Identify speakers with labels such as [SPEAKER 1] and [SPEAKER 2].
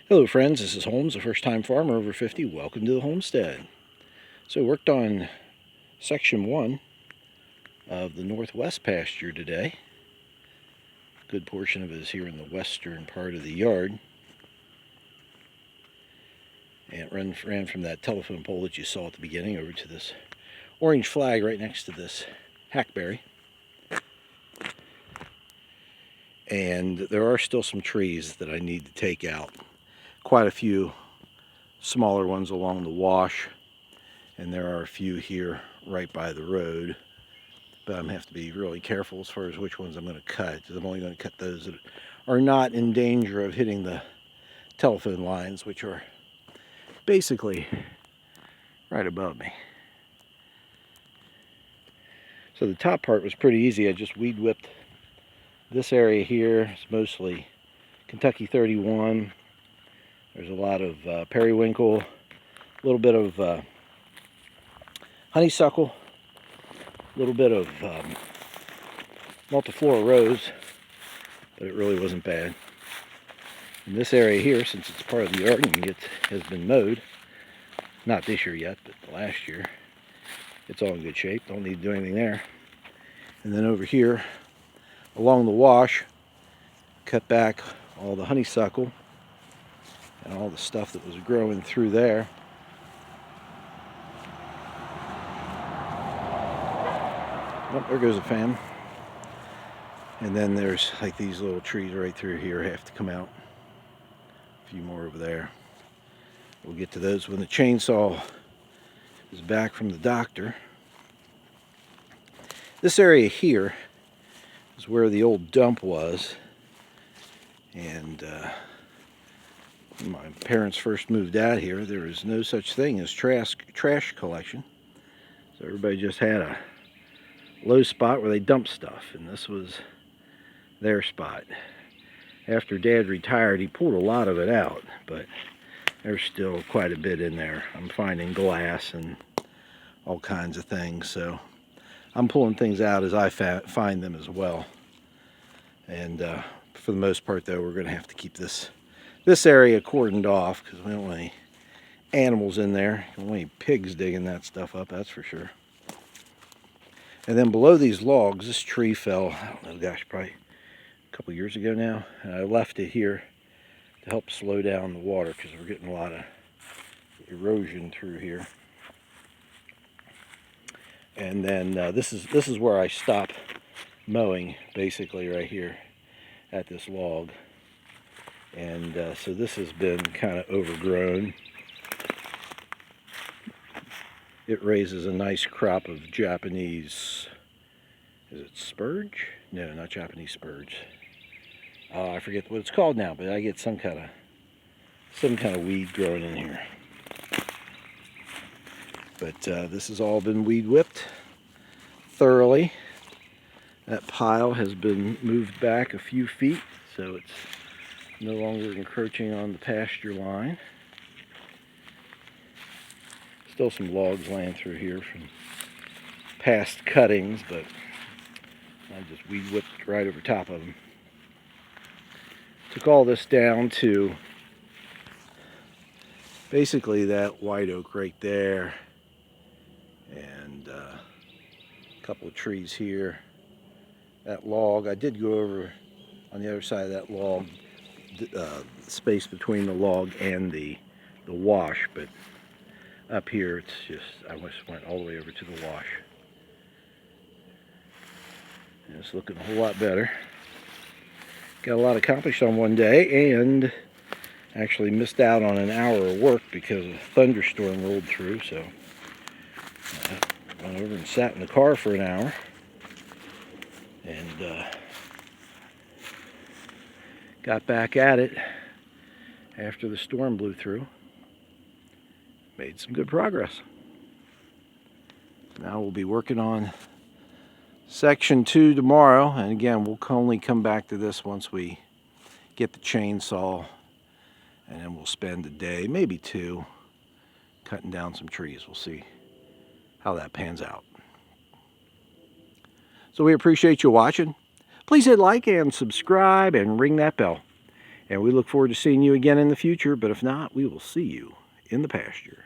[SPEAKER 1] Hello friends, this is Holmes, a first-time farmer over 50. Welcome to the homestead. So worked on section 1 of the Northwest Pasture today. A good portion of it is here in the western part of the yard. And it ran from that telephone pole that you saw at the beginning over to this orange flag right next to this hackberry. And there are still some trees that I need to take out. Quite a few smaller ones along the wash, and there are a few here right by the road, but I'm going to have to be really careful as far as which ones I'm going to cut, because I'm only going to cut those that are not in danger of hitting the telephone lines, which are basically right above me. So the top part was pretty easy. I just weed whipped this area here. It's mostly Kentucky 31. There's a lot of periwinkle, a little bit of honeysuckle, a little bit of multiflora rose, but it really wasn't bad. In this area here, since it's part of the yard and has been mowed, not this year yet, but last year, it's all in good shape. Don't need to do anything there. And then over here, along the wash, cut back all the honeysuckle and all the stuff that was growing through there. Oh, there goes a fan. And then there's like these little trees right through here have to come out. A few more over there. We'll get to those when the chainsaw is back from the doctor. This area here is where the old dump was. And when my parents first moved out here, there was no such thing as trash collection. So everybody just had a low spot where they dumped stuff, and this was their spot. After Dad retired, he pulled a lot of it out, but there's still quite a bit in there. I'm finding glass and all kinds of things, so I'm pulling things out as I find them as well. And for the most part, though, we're going to have to keep this area cordoned off because we don't want any animals in there. We don't want any pigs digging that stuff up, that's for sure. And then below these logs, this tree fell, I don't know, gosh, probably a couple years ago now. And I left it here to help slow down the water because we're getting a lot of erosion through here. And then this is where I stop mowing, basically right here at this log. And so this has been kind of overgrown. It raises a nice crop of Japanese, is it spurge? No, not Japanese spurge. I forget what it's called now, but I get some kind of weed growing in here. But this has all been weed whipped thoroughly. That pile has been moved back a few feet, so it's no longer encroaching on the pasture line. Still some logs laying through here from past cuttings, but I just weed whipped right over top of them. Took all this down to basically that white oak right there, and a couple of trees here. That log, I did go over on the other side of that log, the space between the log and the wash, but up here, it's just, I just went all the way over to the wash. And it's looking a whole lot better. Got a lot accomplished on one day, and actually missed out on an hour of work because a thunderstorm rolled through, so I went over and sat in the car for an hour. And got back at it after the storm blew through. Made some good progress. Now we'll be working on section 2 tomorrow, and again, we'll only come back to this once we get the chainsaw, and then we'll spend a day, maybe 2, cutting down some trees. We'll see how that pans out. So we appreciate you watching. Please hit like and subscribe and ring that bell. And we look forward to seeing you again in the future, but if not, we will see you in the pasture.